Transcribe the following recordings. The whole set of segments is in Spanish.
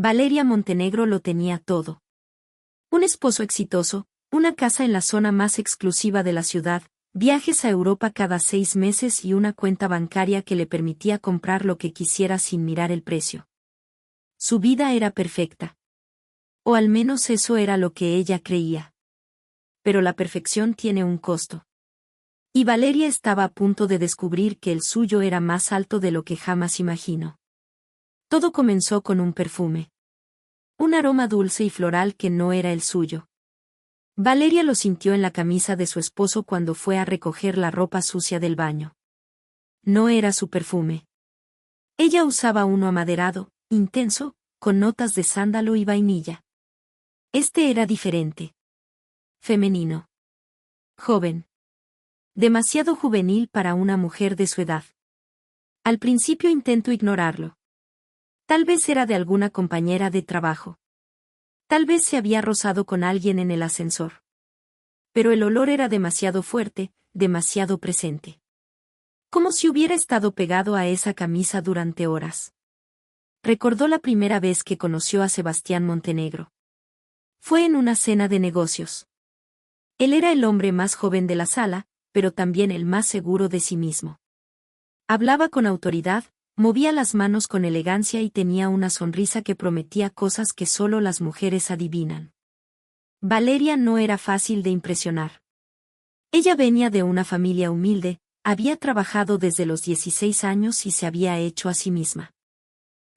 Valeria Montenegro lo tenía todo. Un esposo exitoso, una casa en la zona más exclusiva de la ciudad, viajes a Europa cada 6 meses y una cuenta bancaria que le permitía comprar lo que quisiera sin mirar el precio. Su vida era perfecta. O al menos eso era lo que ella creía. Pero la perfección tiene un costo. Y Valeria estaba a punto de descubrir que el suyo era más alto de lo que jamás imaginó. Todo comenzó con un perfume. Un aroma dulce y floral que no era el suyo. Valeria lo sintió en la camisa de su esposo cuando fue a recoger la ropa sucia del baño. No era su perfume. Ella usaba uno amaderado, intenso, con notas de sándalo y vainilla. Este era diferente. Femenino. Joven. Demasiado juvenil para una mujer de su edad. Al principio intentó ignorarlo. Tal vez era de alguna compañera de trabajo. Tal vez se había rozado con alguien en el ascensor. Pero el olor era demasiado fuerte, demasiado presente. Como si hubiera estado pegado a esa camisa durante horas. Recordó la primera vez que conoció a Sebastián Montenegro. Fue en una cena de negocios. Él era el hombre más joven de la sala, pero también el más seguro de sí mismo. Hablaba con autoridad, movía las manos con elegancia y tenía una sonrisa que prometía cosas que solo las mujeres adivinan. Valeria no era fácil de impresionar. Ella venía de una familia humilde, había trabajado desde los 16 años y se había hecho a sí misma.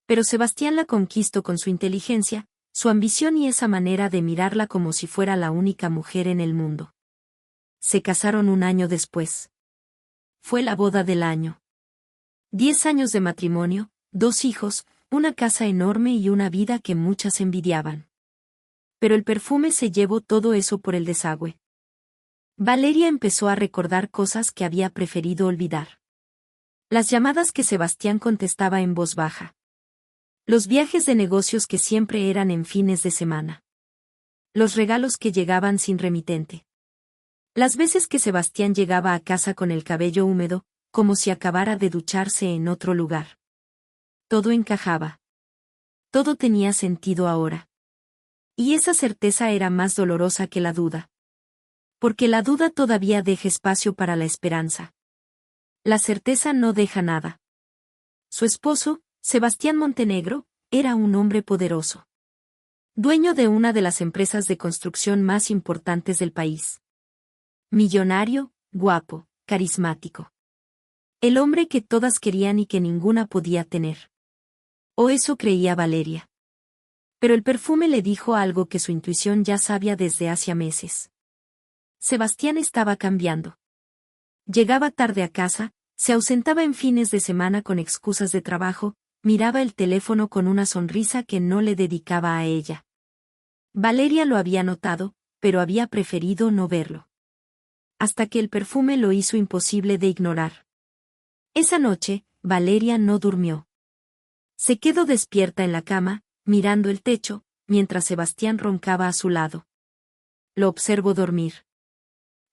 Pero Sebastián la conquistó con su inteligencia, su ambición y esa manera de mirarla como si fuera la única mujer en el mundo. Se casaron un año después. Fue la boda del año. 10 años de matrimonio, 2 hijos, una casa enorme y una vida que muchas envidiaban. Pero el perfume se llevó todo eso por el desagüe. Valeria empezó a recordar cosas que había preferido olvidar. Las llamadas que Sebastián contestaba en voz baja. Los viajes de negocios que siempre eran en fines de semana. Los regalos que llegaban sin remitente. Las veces que Sebastián llegaba a casa con el cabello húmedo, como si acabara de ducharse en otro lugar. Todo encajaba. Todo tenía sentido ahora. Y esa certeza era más dolorosa que la duda. Porque la duda todavía deja espacio para la esperanza. La certeza no deja nada. Su esposo, Sebastián Montenegro, era un hombre poderoso. Dueño de una de las empresas de construcción más importantes del país. Millonario, guapo, carismático. El hombre que todas querían y que ninguna podía tener. O eso creía Valeria. Pero el perfume le dijo algo que su intuición ya sabía desde hacía meses. Sebastián estaba cambiando. Llegaba tarde a casa, se ausentaba en fines de semana con excusas de trabajo, miraba el teléfono con una sonrisa que no le dedicaba a ella. Valeria lo había notado, pero había preferido no verlo. Hasta que el perfume lo hizo imposible de ignorar. Esa noche, Valeria no durmió. Se quedó despierta en la cama, mirando el techo, mientras Sebastián roncaba a su lado. Lo observó dormir.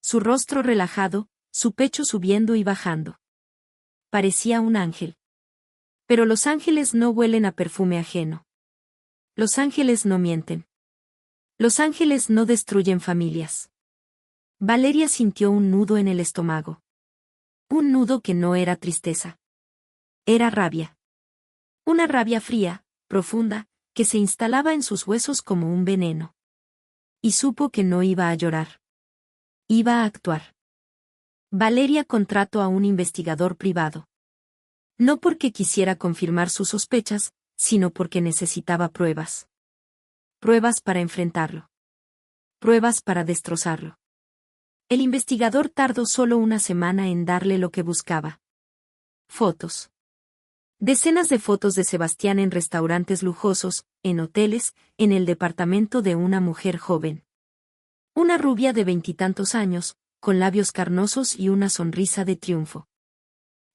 Su rostro relajado, su pecho subiendo y bajando. Parecía un ángel. Pero los ángeles no huelen a perfume ajeno. Los ángeles no mienten. Los ángeles no destruyen familias. Valeria sintió un nudo en el estómago. Un nudo que no era tristeza. Era rabia. Una rabia fría, profunda, que se instalaba en sus huesos como un veneno. Y supo que no iba a llorar. Iba a actuar. Valeria contrató a un investigador privado. No porque quisiera confirmar sus sospechas, sino porque necesitaba pruebas. Pruebas para enfrentarlo. Pruebas para destrozarlo. El investigador tardó solo una semana en darle lo que buscaba. Fotos. Decenas de fotos de Sebastián en restaurantes lujosos, en hoteles, en el departamento de una mujer joven. Una rubia de 20 y tantos años, con labios carnosos y una sonrisa de triunfo.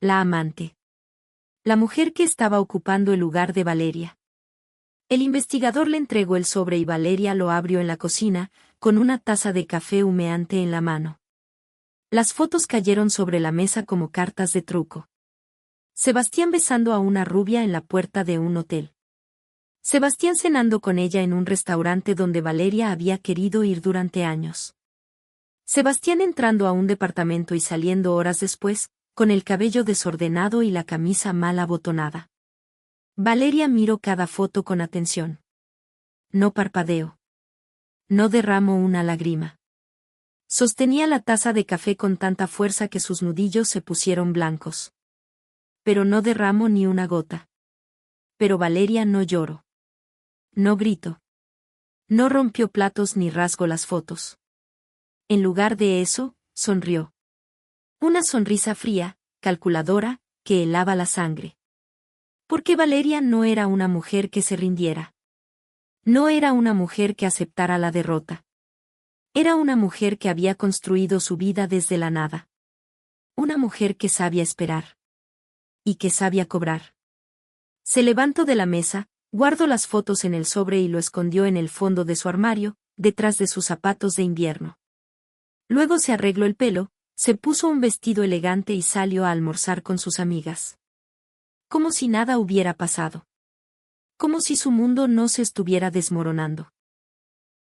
La amante. La mujer que estaba ocupando el lugar de Valeria. El investigador le entregó el sobre y Valeria lo abrió en la cocina, con una taza de café humeante en la mano. Las fotos cayeron sobre la mesa como cartas de truco. Sebastián besando a una rubia en la puerta de un hotel. Sebastián cenando con ella en un restaurante donde Valeria había querido ir durante años. Sebastián entrando a un departamento y saliendo horas después, con el cabello desordenado y la camisa mal abotonada. Valeria miró cada foto con atención. No parpadeo. No derramo una lágrima. Sostenía la taza de café con tanta fuerza que sus nudillos se pusieron blancos. Pero no derramo ni una gota. Pero Valeria no lloró. No grito. No rompió platos ni rasgó las fotos. En lugar de eso, sonrió. Una sonrisa fría, calculadora, que helaba la sangre. Porque Valeria no era una mujer que se rindiera. No era una mujer que aceptara la derrota. Era una mujer que había construido su vida desde la nada. Una mujer que sabía esperar. Y que sabía cobrar. Se levantó de la mesa, guardó las fotos en el sobre y lo escondió en el fondo de su armario, detrás de sus zapatos de invierno. Luego se arregló el pelo, se puso un vestido elegante y salió a almorzar con sus amigas. Como si nada hubiera pasado. Como si su mundo no se estuviera desmoronando.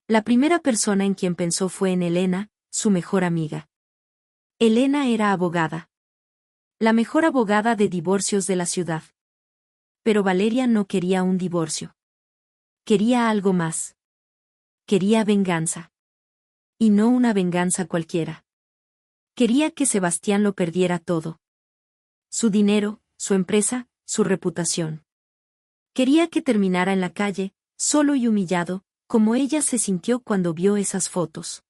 La primera persona en quien pensó fue en Elena, su mejor amiga. Elena era abogada. La mejor abogada de divorcios de la ciudad. Pero Valeria no quería un divorcio. Quería algo más. Quería venganza. Y no una venganza cualquiera. Quería que Sebastián lo perdiera todo. Su dinero, su empresa, su reputación. Quería que terminara en la calle, solo y humillado, como ella se sintió cuando vio esas fotos.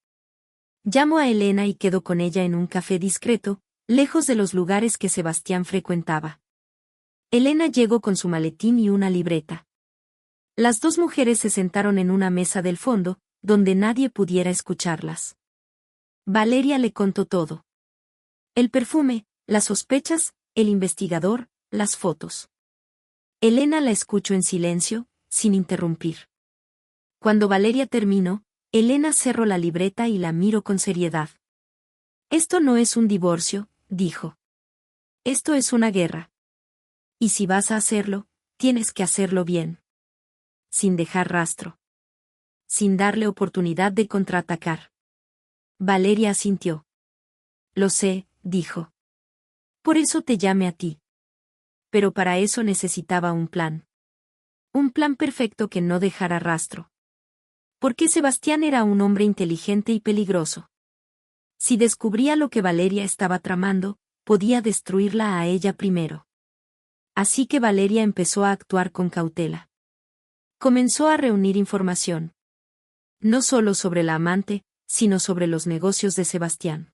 Llamó a Elena y quedó con ella en un café discreto, lejos de los lugares que Sebastián frecuentaba. Elena llegó con su maletín y una libreta. Las dos mujeres se sentaron en una mesa del fondo, donde nadie pudiera escucharlas. Valeria le contó todo. El perfume, las sospechas, el investigador, las fotos. Elena la escuchó en silencio, sin interrumpir. Cuando Valeria terminó, Elena cerró la libreta y la miró con seriedad. Esto no es un divorcio, dijo. Esto es una guerra. Y si vas a hacerlo, tienes que hacerlo bien. Sin dejar rastro. Sin darle oportunidad de contraatacar. Valeria asintió. Lo sé, dijo. Por eso te llamé a ti. Pero para eso necesitaba un plan. Un plan perfecto que no dejara rastro. Porque Sebastián era un hombre inteligente y peligroso. Si descubría lo que Valeria estaba tramando, podía destruirla a ella primero. Así que Valeria empezó a actuar con cautela. Comenzó a reunir información. No solo sobre la amante, sino sobre los negocios de Sebastián.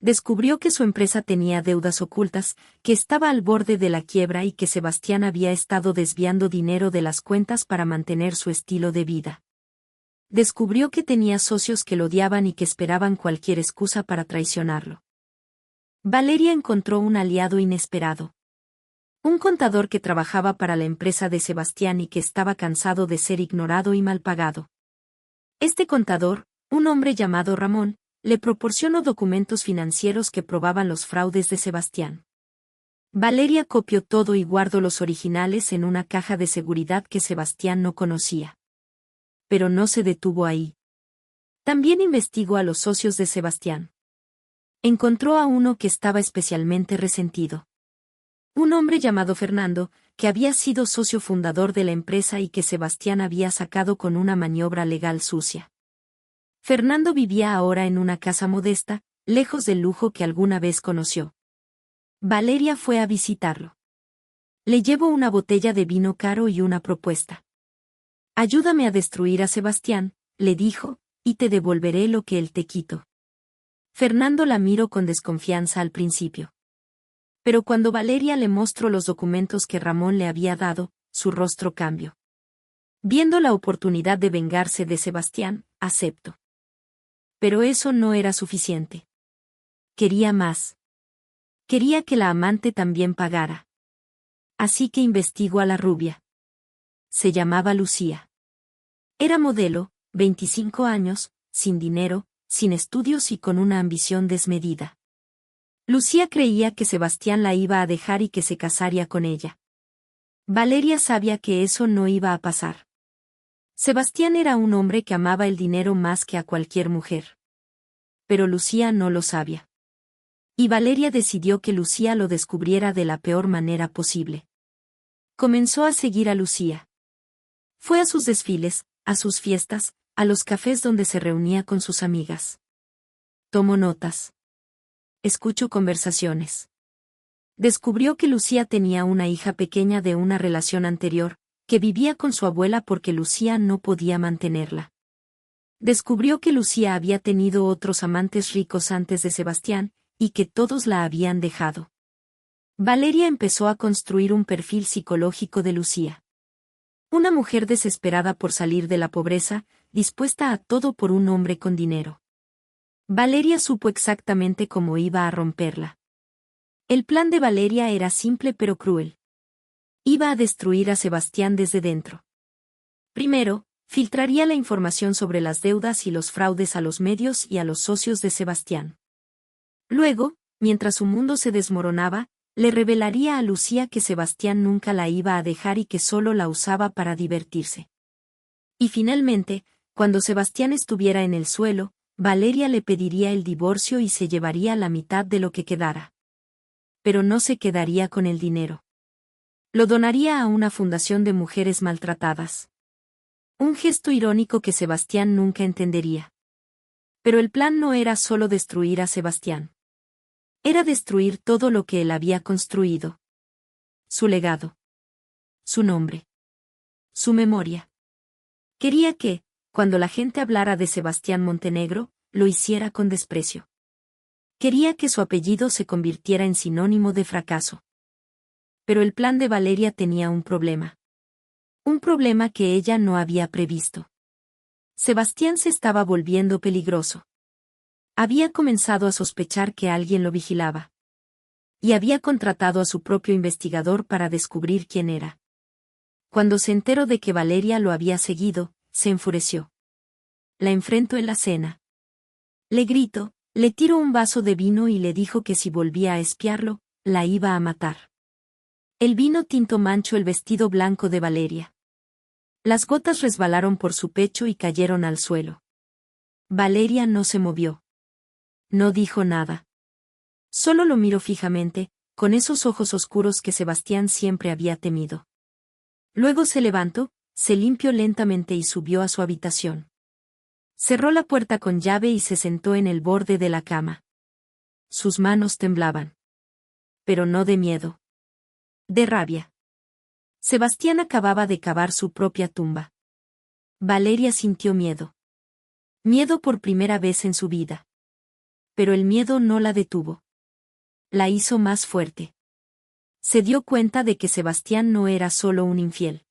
Descubrió que su empresa tenía deudas ocultas, que estaba al borde de la quiebra y que Sebastián había estado desviando dinero de las cuentas para mantener su estilo de vida. Descubrió que tenía socios que lo odiaban y que esperaban cualquier excusa para traicionarlo. Valeria encontró un aliado inesperado. Un contador que trabajaba para la empresa de Sebastián y que estaba cansado de ser ignorado y mal pagado. Este contador, un hombre llamado Ramón, le proporcionó documentos financieros que probaban los fraudes de Sebastián. Valeria copió todo y guardó los originales en una caja de seguridad que Sebastián no conocía. Pero no se detuvo ahí. También investigó a los socios de Sebastián. Encontró a uno que estaba especialmente resentido. Un hombre llamado Fernando, que había sido socio fundador de la empresa y que Sebastián había sacado con una maniobra legal sucia. Fernando vivía ahora en una casa modesta, lejos del lujo que alguna vez conoció. Valeria fue a visitarlo. Le llevo una botella de vino caro y una propuesta. Ayúdame a destruir a Sebastián, le dijo, y te devolveré lo que él te quitó. Fernando la miró con desconfianza al principio. Pero cuando Valeria le mostró los documentos que Ramón le había dado, su rostro cambió. Viendo la oportunidad de vengarse de Sebastián, aceptó. Pero eso no era suficiente. Quería más. Quería que la amante también pagara. Así que investigó a la rubia. Se llamaba Lucía. Era modelo, 25 años, sin dinero, sin estudios y con una ambición desmedida. Lucía creía que Sebastián la iba a dejar y que se casaría con ella. Valeria sabía que eso no iba a pasar. Sebastián era un hombre que amaba el dinero más que a cualquier mujer. Pero Lucía no lo sabía. Y Valeria decidió que Lucía lo descubriera de la peor manera posible. Comenzó a seguir a Lucía. Fue a sus desfiles, a sus fiestas, a los cafés donde se reunía con sus amigas. Tomó notas. Escuchó conversaciones. Descubrió que Lucía tenía una hija pequeña de una relación anterior, que vivía con su abuela porque Lucía no podía mantenerla. Descubrió que Lucía había tenido otros amantes ricos antes de Sebastián, y que todos la habían dejado. Valeria empezó a construir un perfil psicológico de Lucía. Una mujer desesperada por salir de la pobreza, dispuesta a todo por un hombre con dinero. Valeria supo exactamente cómo iba a romperla. El plan de Valeria era simple pero cruel. Iba a destruir a Sebastián desde dentro. Primero, filtraría la información sobre las deudas y los fraudes a los medios y a los socios de Sebastián. Luego, mientras su mundo se desmoronaba, le revelaría a Lucía que Sebastián nunca la iba a dejar y que solo la usaba para divertirse. Y finalmente, cuando Sebastián estuviera en el suelo, Valeria le pediría el divorcio y se llevaría la mitad de lo que quedara. Pero no se quedaría con el dinero. Lo donaría a una fundación de mujeres maltratadas. Un gesto irónico que Sebastián nunca entendería. Pero el plan no era solo destruir a Sebastián. Era destruir todo lo que él había construido. Su legado. Su nombre. Su memoria. Quería que, cuando la gente hablara de Sebastián Montenegro, lo hiciera con desprecio. Quería que su apellido se convirtiera en sinónimo de fracaso. Pero el plan de Valeria tenía un problema. Un problema que ella no había previsto. Sebastián se estaba volviendo peligroso. Había comenzado a sospechar que alguien lo vigilaba. Y había contratado a su propio investigador para descubrir quién era. Cuando se enteró de que Valeria lo había seguido, se enfureció. La enfrentó en la cena. Le gritó, le tiró un vaso de vino y le dijo que si volvía a espiarlo, la iba a matar. El vino tinto manchó el vestido blanco de Valeria. Las gotas resbalaron por su pecho y cayeron al suelo. Valeria no se movió. No dijo nada. Solo lo miró fijamente, con esos ojos oscuros que Sebastián siempre había temido. Luego se levantó, se limpió lentamente y subió a su habitación. Cerró la puerta con llave y se sentó en el borde de la cama. Sus manos temblaban. Pero no de miedo. De rabia. Sebastián acababa de cavar su propia tumba. Valeria sintió miedo. Miedo por primera vez en su vida. Pero el miedo no la detuvo. La hizo más fuerte. Se dio cuenta de que Sebastián no era solo un infiel.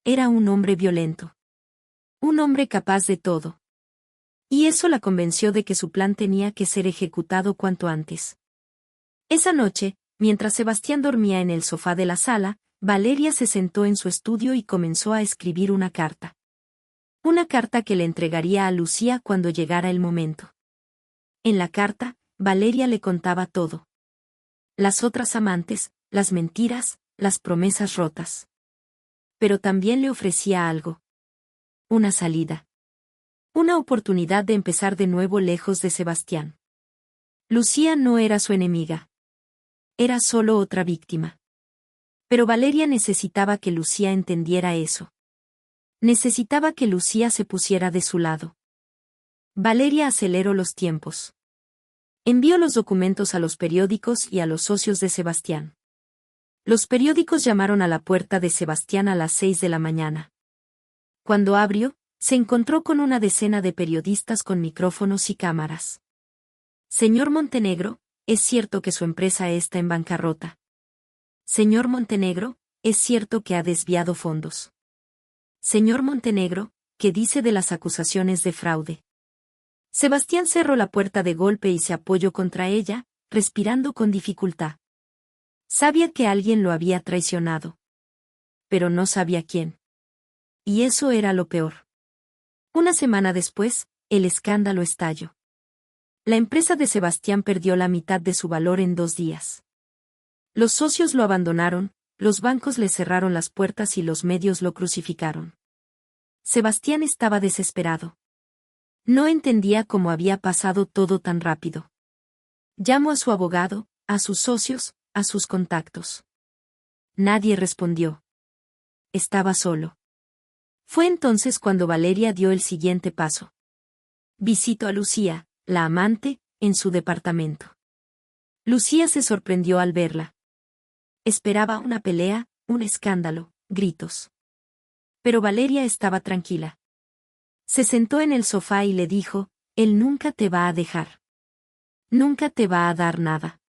Era un hombre violento. Un hombre capaz de todo. Y eso la convenció de que su plan tenía que ser ejecutado cuanto antes. Esa noche, mientras Sebastián dormía en el sofá de la sala, Valeria se sentó en su estudio y comenzó a escribir una carta. Una carta que le entregaría a Lucía cuando llegara el momento. En la carta, Valeria le contaba todo. Las otras amantes, las mentiras, las promesas rotas. Pero también le ofrecía algo. Una salida. Una oportunidad de empezar de nuevo lejos de Sebastián. Lucía no era su enemiga. Era solo otra víctima. Pero Valeria necesitaba que Lucía entendiera eso. Necesitaba que Lucía se pusiera de su lado. Valeria aceleró los tiempos. Envió los documentos a los periódicos y a los socios de Sebastián. Los periódicos llamaron a la puerta de Sebastián a las 6 de la mañana. Cuando abrió, se encontró con una decena de periodistas con micrófonos y cámaras. Señor Montenegro, es cierto que su empresa está en bancarrota. Señor Montenegro, es cierto que ha desviado fondos. Señor Montenegro, ¿qué dice de las acusaciones de fraude? Sebastián cerró la puerta de golpe y se apoyó contra ella, respirando con dificultad. Sabía que alguien lo había traicionado. Pero no sabía quién. Y eso era lo peor. Una semana después, el escándalo estalló. La empresa de Sebastián perdió la mitad de su valor en 2 días. Los socios lo abandonaron, los bancos le cerraron las puertas y los medios lo crucificaron. Sebastián estaba desesperado. No entendía cómo había pasado todo tan rápido. Llamó a su abogado, a sus socios, a sus contactos. Nadie respondió. Estaba solo. Fue entonces cuando Valeria dio el siguiente paso. Visitó a Lucía, la amante, en su departamento. Lucía se sorprendió al verla. Esperaba una pelea, un escándalo, gritos. Pero Valeria estaba tranquila. Se sentó en el sofá y le dijo, él nunca te va a dejar. Nunca te va a dar nada.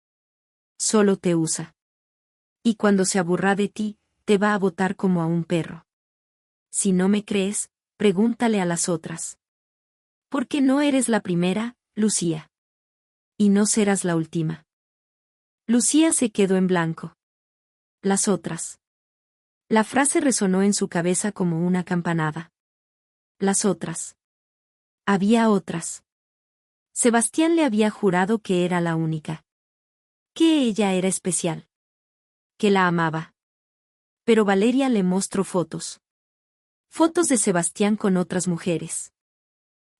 Solo te usa. Y cuando se aburra de ti, te va a botar como a un perro. Si no me crees, pregúntale a las otras. Porque no eres la primera, Lucía. Y no serás la última. Lucía se quedó en blanco. Las otras. La frase resonó en su cabeza como una campanada. Las otras. Había otras. Sebastián le había jurado que era la única. Que ella era especial. Que la amaba. Pero Valeria le mostró fotos. Fotos de Sebastián con otras mujeres.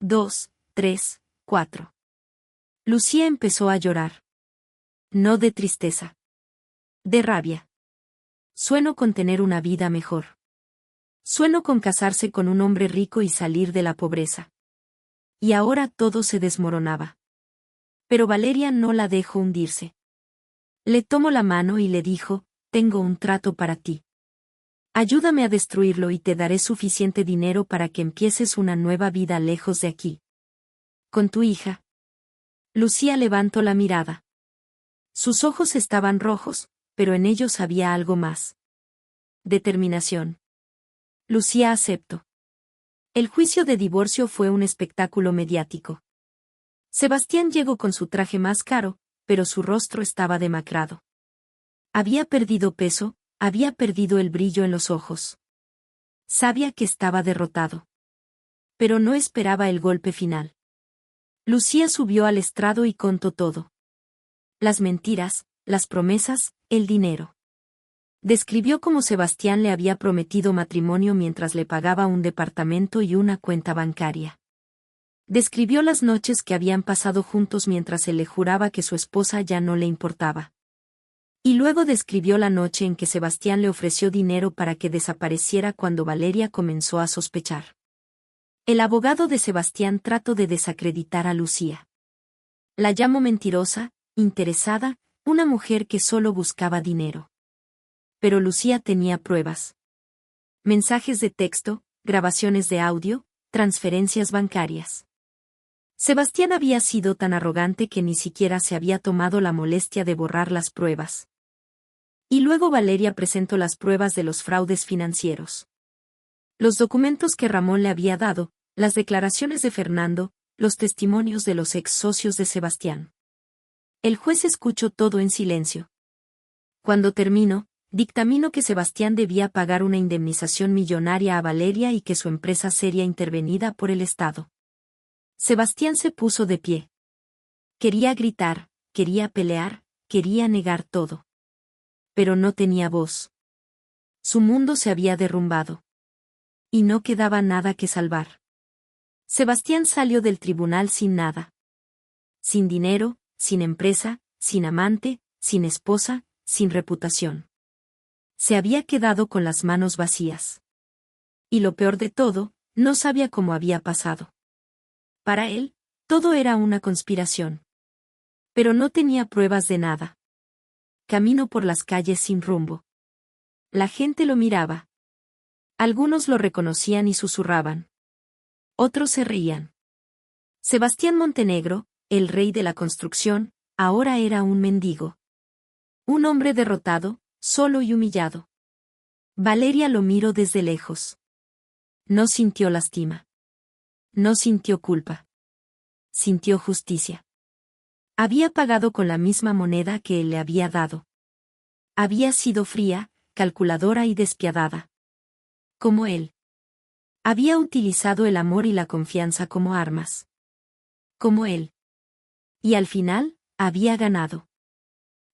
2, 3, 4. Lucía empezó a llorar. No de tristeza. De rabia. Sueño con tener una vida mejor. Sueño con casarse con un hombre rico y salir de la pobreza. Y ahora todo se desmoronaba. Pero Valeria no la dejó hundirse. Le tomó la mano y le dijo, tengo un trato para ti. Ayúdame a destruirlo y te daré suficiente dinero para que empieces una nueva vida lejos de aquí. Con tu hija. Lucía levantó la mirada. Sus ojos estaban rojos, pero en ellos había algo más. Determinación. Lucía aceptó. El juicio de divorcio fue un espectáculo mediático. Sebastián llegó con su traje más caro, pero su rostro estaba demacrado. Había perdido peso, había perdido el brillo en los ojos. Sabía que estaba derrotado. Pero no esperaba el golpe final. Lucía subió al estrado y contó todo. Las mentiras, las promesas, el dinero. Describió cómo Sebastián le había prometido matrimonio mientras le pagaba un departamento y una cuenta bancaria. Describió las noches que habían pasado juntos mientras él le juraba que su esposa ya no le importaba. Y luego describió la noche en que Sebastián le ofreció dinero para que desapareciera cuando Valeria comenzó a sospechar. El abogado de Sebastián trató de desacreditar a Lucía. La llamó mentirosa, interesada, una mujer que solo buscaba dinero. Pero Lucía tenía pruebas. Mensajes de texto, grabaciones de audio, transferencias bancarias. Sebastián había sido tan arrogante que ni siquiera se había tomado la molestia de borrar las pruebas. Y luego Valeria presentó las pruebas de los fraudes financieros. Los documentos que Ramón le había dado, las declaraciones de Fernando, los testimonios de los ex socios de Sebastián. El juez escuchó todo en silencio. Cuando terminó, dictaminó que Sebastián debía pagar una indemnización millonaria a Valeria y que su empresa sería intervenida por el Estado. Sebastián se puso de pie. Quería gritar, quería pelear, quería negar todo. Pero no tenía voz. Su mundo se había derrumbado. Y no quedaba nada que salvar. Sebastián salió del tribunal sin nada. Sin dinero, sin empresa, sin amante, sin esposa, sin reputación. Se había quedado con las manos vacías. Y lo peor de todo, no sabía cómo había pasado. Para él, todo era una conspiración. Pero no tenía pruebas de nada. Caminó por las calles sin rumbo. La gente lo miraba. Algunos lo reconocían y susurraban. Otros se reían. Sebastián Montenegro, el rey de la construcción, ahora era un mendigo. Un hombre derrotado, solo y humillado. Valeria lo miró desde lejos. No sintió lástima. No sintió culpa. Sintió justicia. Había pagado con la misma moneda que él le había dado. Había sido fría, calculadora y despiadada. Como él. Había utilizado el amor y la confianza como armas. Como él. Y al final, había ganado.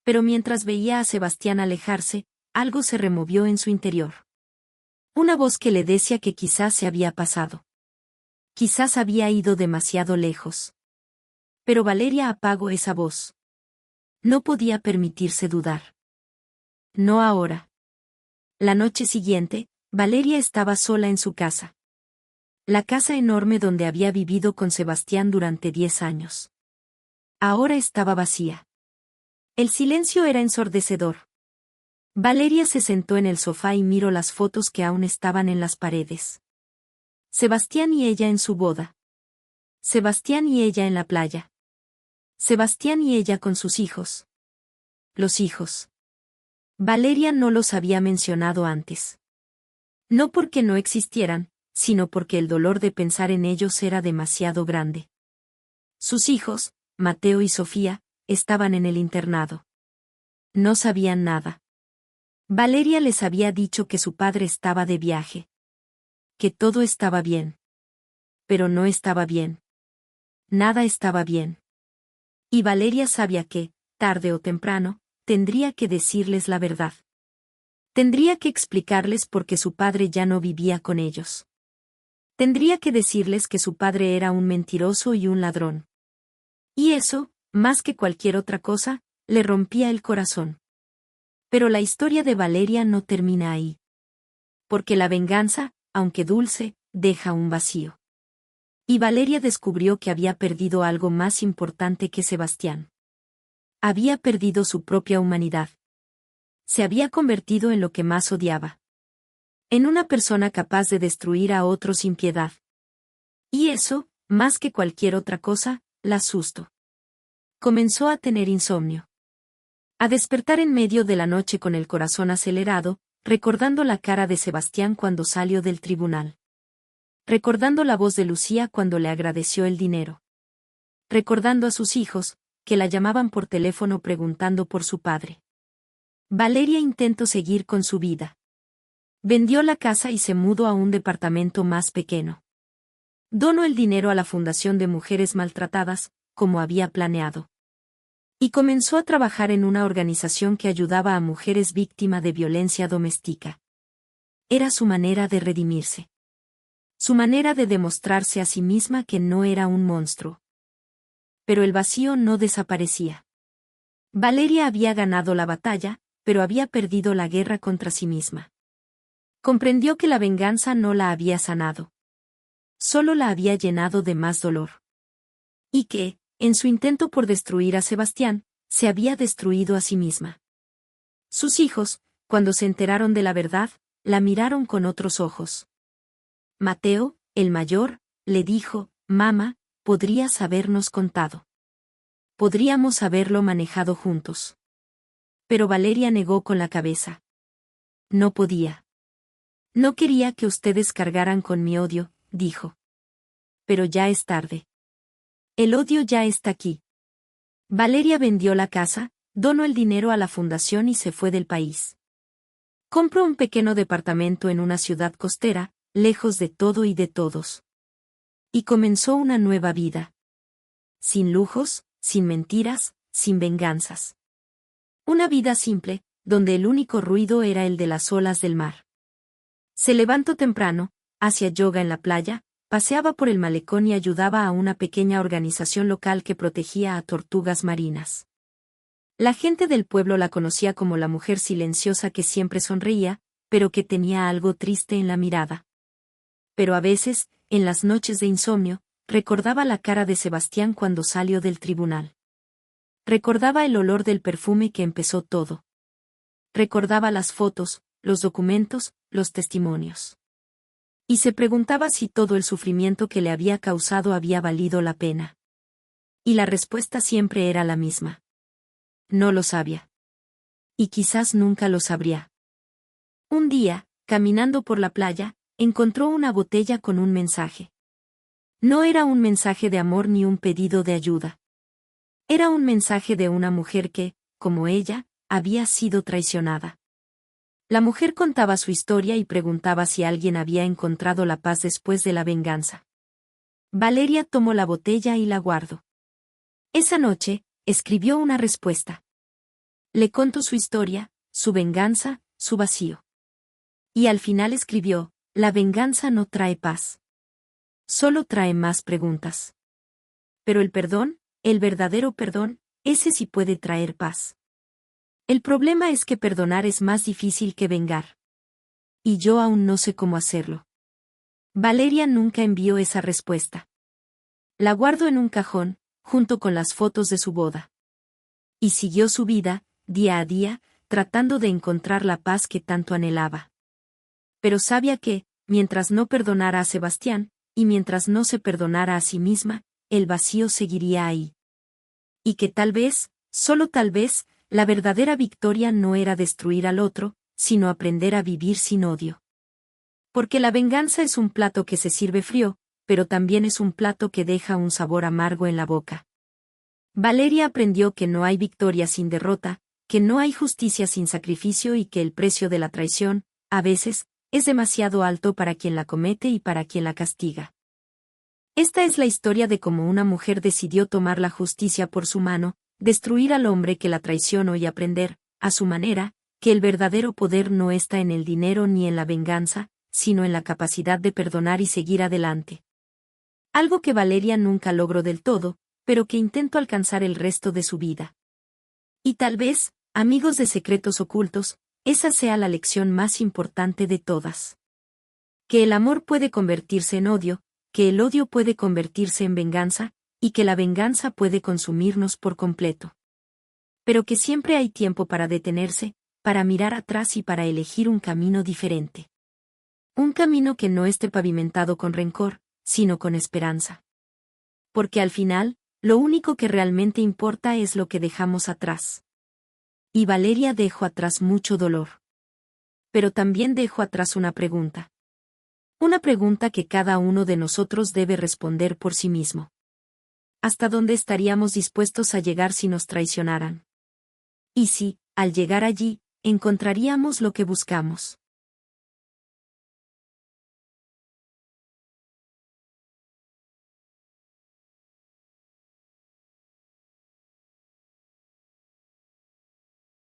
Pero mientras veía a Sebastián alejarse, algo se removió en su interior. Una voz que le decía que quizás se había pasado. Quizás había ido demasiado lejos. Pero Valeria apagó esa voz. No podía permitirse dudar. No ahora. La noche siguiente, Valeria estaba sola en su casa. La casa enorme donde había vivido con Sebastián durante 10 años. Ahora estaba vacía. El silencio era ensordecedor. Valeria se sentó en el sofá y miró las fotos que aún estaban en las paredes. Sebastián y ella en su boda. Sebastián y ella en la playa. Sebastián y ella con sus hijos. Los hijos. Valeria no los había mencionado antes. No porque no existieran, sino porque el dolor de pensar en ellos era demasiado grande. Sus hijos, Mateo y Sofía, estaban en el internado. No sabían nada. Valeria les había dicho que su padre estaba de viaje. Que todo estaba bien. Pero no estaba bien. Nada estaba bien. Y Valeria sabía que, tarde o temprano, tendría que decirles la verdad. Tendría que explicarles por qué su padre ya no vivía con ellos. Tendría que decirles que su padre era un mentiroso y un ladrón. Y eso, más que cualquier otra cosa, le rompía el corazón. Pero la historia de Valeria no termina ahí. Porque la venganza, aunque dulce, deja un vacío. Y Valeria descubrió que había perdido algo más importante que Sebastián. Había perdido su propia humanidad. Se había convertido en lo que más odiaba. En una persona capaz de destruir a otro sin piedad. Y eso, más que cualquier otra cosa, la asustó. Comenzó a tener insomnio. A despertar en medio de la noche con el corazón acelerado, recordando la cara de Sebastián cuando salió del tribunal. Recordando la voz de Lucía cuando le agradeció el dinero. Recordando a sus hijos, que la llamaban por teléfono preguntando por su padre. Valeria intentó seguir con su vida. Vendió la casa y se mudó a un departamento más pequeño. Donó el dinero a la Fundación de Mujeres Maltratadas, como había planeado. Y comenzó a trabajar en una organización que ayudaba a mujeres víctimas de violencia doméstica. Era su manera de redimirse. Su manera de demostrarse a sí misma que no era un monstruo. Pero el vacío no desaparecía. Valeria había ganado la batalla, pero había perdido la guerra contra sí misma. Comprendió que la venganza no la había sanado. Solo la había llenado de más dolor. Y que, en su intento por destruir a Sebastián, se había destruido a sí misma. Sus hijos, cuando se enteraron de la verdad, la miraron con otros ojos. Mateo, el mayor, le dijo, «Mamá, podrías habernos contado. Podríamos haberlo manejado juntos». Pero Valeria negó con la cabeza. No podía. No quería que ustedes cargaran con mi odio, dijo. Pero ya es tarde. El odio ya está aquí. Valeria vendió la casa, donó el dinero a la fundación y se fue del país. Compró un pequeño departamento en una ciudad costera, lejos de todo y de todos. Y comenzó una nueva vida. Sin lujos, sin mentiras, sin venganzas. Una vida simple, donde el único ruido era el de las olas del mar. Se levantó temprano, hacía yoga en la playa, paseaba por el malecón y ayudaba a una pequeña organización local que protegía a tortugas marinas. La gente del pueblo la conocía como la mujer silenciosa que siempre sonreía, pero que tenía algo triste en la mirada. Pero a veces, en las noches de insomnio, recordaba la cara de Sebastián cuando salió del tribunal. Recordaba el olor del perfume que empezó todo. Recordaba las fotos, los documentos, los testimonios. Y se preguntaba si todo el sufrimiento que le había causado había valido la pena. Y la respuesta siempre era la misma. No lo sabía. Y quizás nunca lo sabría. Un día, caminando por la playa, encontró una botella con un mensaje. No era un mensaje de amor ni un pedido de ayuda. Era un mensaje de una mujer que, como ella, había sido traicionada. La mujer contaba su historia y preguntaba si alguien había encontrado la paz después de la venganza. Valeria tomó la botella y la guardó. Esa noche, escribió una respuesta. Le contó su historia, su venganza, su vacío. Y al final escribió, la venganza no trae paz. Solo trae más preguntas. Pero el perdón, el verdadero perdón, ese sí puede traer paz. El problema es que perdonar es más difícil que vengar. Y yo aún no sé cómo hacerlo. Valeria nunca envió esa respuesta. La guardó en un cajón, junto con las fotos de su boda. Y siguió su vida, día a día, tratando de encontrar la paz que tanto anhelaba. Pero sabía que, mientras no perdonara a Sebastián, y mientras no se perdonara a sí misma, el vacío seguiría ahí. Y que tal vez, solo tal vez, la verdadera victoria no era destruir al otro, sino aprender a vivir sin odio. Porque la venganza es un plato que se sirve frío, pero también es un plato que deja un sabor amargo en la boca. Valeria aprendió que no hay victoria sin derrota, que no hay justicia sin sacrificio y que el precio de la traición, a veces, es demasiado alto para quien la comete y para quien la castiga. Esta es la historia de cómo una mujer decidió tomar la justicia por su mano, destruir al hombre que la traicionó y aprender, a su manera, que el verdadero poder no está en el dinero ni en la venganza, sino en la capacidad de perdonar y seguir adelante. Algo que Valeria nunca logró del todo, pero que intentó alcanzar el resto de su vida. Y tal vez, amigos de Secretos Ocultos, esa sea la lección más importante de todas. Que el amor puede convertirse en odio, que el odio puede convertirse en venganza, y que la venganza puede consumirnos por completo. Pero que siempre hay tiempo para detenerse, para mirar atrás y para elegir un camino diferente. Un camino que no esté pavimentado con rencor, sino con esperanza. Porque al final, lo único que realmente importa es lo que dejamos atrás. Y Valeria dejó atrás mucho dolor. Pero también dejó atrás una pregunta. Una pregunta que cada uno de nosotros debe responder por sí mismo. ¿Hasta dónde estaríamos dispuestos a llegar si nos traicionaran? Y si, al llegar allí, encontraríamos lo que buscamos.